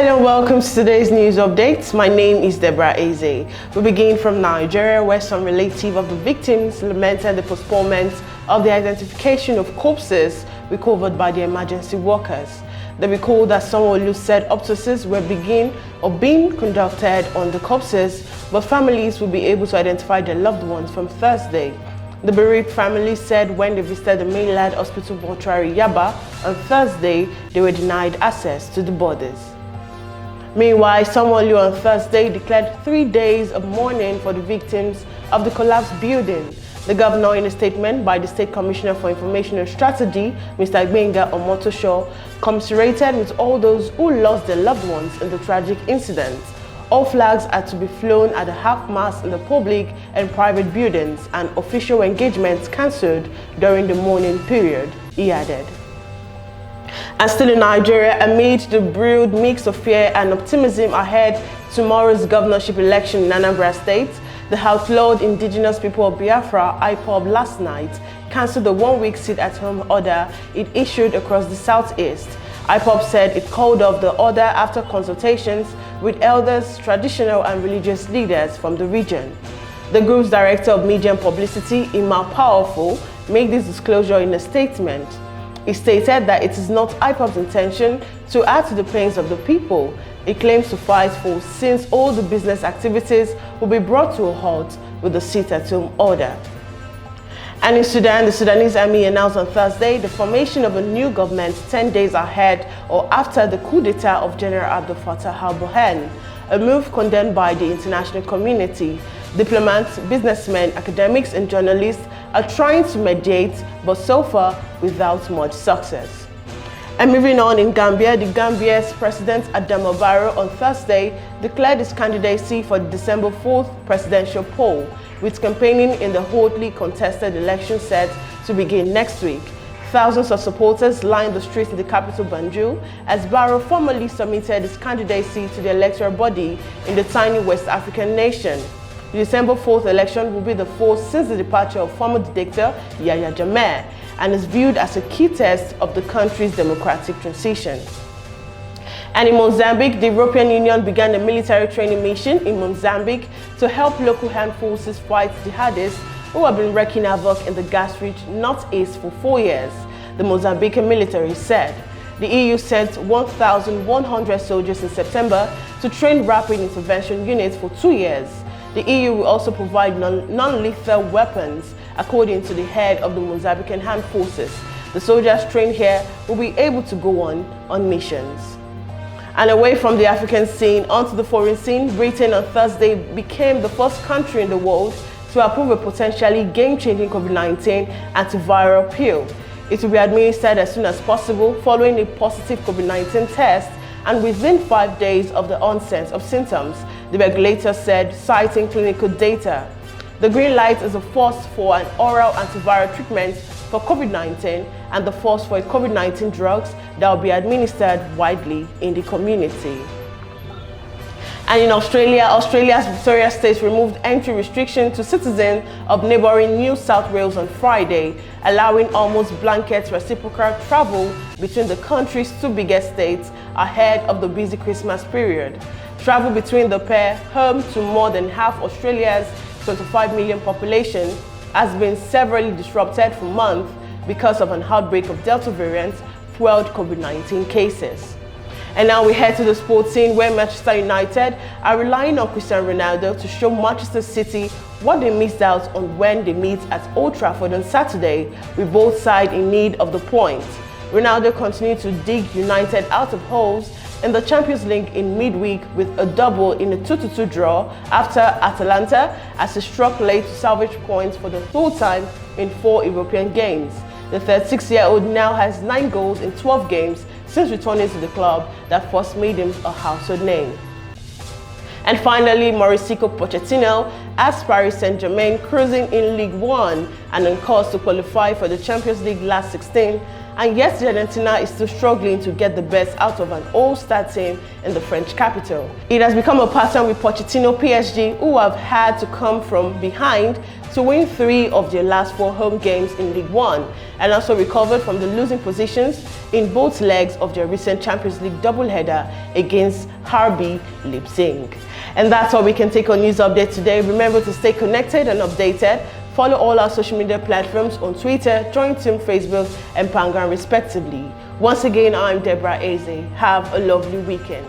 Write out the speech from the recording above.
Hello and welcome to today's news updates. My name is Deborah. We begin from Nigeria, where some relative of the victims lamented the postponement of the identification of corpses recovered by the emergency workers. They recall that Sanwo-Olu said autopsies were being conducted on the corpses, but families will be able to identify their loved ones from Thursday. The bereaved family said when they visited the mainland hospital mortuary Yaba on Thursday, they were denied access to the bodies. Meanwhile, Sanwo-Olu on Thursday declared 3 days of mourning for the victims of the collapsed building. The governor, in a statement by the State Commissioner for Information and Strategy, Mr. Ikoyi, commiserated with all those who lost their loved ones in the tragic incident. All flags are to be flown at a half-mast in the public and private buildings, and official engagements cancelled during the mourning period, he added. And still in Nigeria, amid the brewed mix of fear and optimism ahead tomorrow's governorship election in Anambra State, the outlawed indigenous people of Biafra, IPOB, last night cancelled the one-week sit-at-home order it issued across the southeast. IPOB said it called off the order after consultations with elders, traditional and religious leaders from the region. The group's director of media and publicity, Ima Powerful, made this disclosure in a statement. He stated that it is not IPOB's intention to add to the pains of the people. It claims to fight for since all the business activities will be brought to a halt with the sit-at-home order. And in Sudan, the Sudanese army announced on Thursday the formation of a new government 10 days ahead or after the coup d'etat of General Abdel Fattah al-Burhan, a move condemned by the international community. Diplomats, businessmen, academics and journalists are trying to mediate, but so far without much success. And moving on, in Gambia, the Gambia's President Adama Barrow on Thursday declared his candidacy for the December 4th presidential poll, with campaigning in the hotly contested election set to begin next week. Thousands of supporters lined the streets in the capital Banjul as Barrow formally submitted his candidacy to the electoral body in the tiny West African nation. The December 4th election will be the fourth since the departure of former dictator Yahya Jammeh and is viewed as a key test of the country's democratic transition. And in Mozambique, the European Union began a military training mission in Mozambique to help local armed forces fight jihadists who have been wreaking havoc in the gas-rich northeast for 4 years, the Mozambican military said. The EU sent 1,100 soldiers in September to train rapid intervention units for 2 years. The EU will also provide non-lethal weapons, according to the head of the Mozambican armed forces. The soldiers trained here will be able to go on missions. And away from the African scene onto the foreign scene, Britain on Thursday became the first country in the world to approve a potentially game-changing COVID-19 antiviral pill. It will be administered as soon as possible following a positive COVID-19 test and within 5 days of the onset of symptoms, the regulator said, citing clinical data. The green light is a first for an oral antiviral treatment for COVID-19 and the first for COVID-19 drugs that will be administered widely in the community. And in Australia, Australia's Victoria State removed entry restrictions to citizens of neighboring New South Wales on Friday, allowing almost blanket reciprocal travel between the country's two biggest states ahead of the busy Christmas period. Travel between the pair, home to more than half Australia's 25 million population, has been severely disrupted for months because of an outbreak of Delta variant fueled COVID-19 cases. And now we head to the sports scene, where Manchester United are relying on Cristiano Ronaldo to show Manchester City what they missed out on when they meet at Old Trafford on Saturday, with both sides in need of the points. Ronaldo continued to dig United out of holes in the Champions League in midweek with a double in a 2-2 draw after Atalanta, as he struck late to salvage points for the third time in 4 European games. The 36-year-old now has 9 goals in 12 games since returning to the club that first made him a household name. And finally, Mauricio Pochettino has Paris Saint-Germain cruising in Ligue 1 and on course to qualify for the Champions League last 16, and yet the Argentina is still struggling to get the best out of an all-star team in the French capital. It has become a pattern with Pochettino PSG, who have had to come from behind to win 3 of their last 4 home games in Ligue 1 and also recovered from the losing positions in both legs of their recent Champions League doubleheader against RB Leipzig. And that's all we can take on news update today. Remember to stay connected and updated. Follow all our social media platforms on Twitter, Join Team, Facebook, and Pangan respectively. Once again, I'm Deborah Eze. Have a lovely weekend.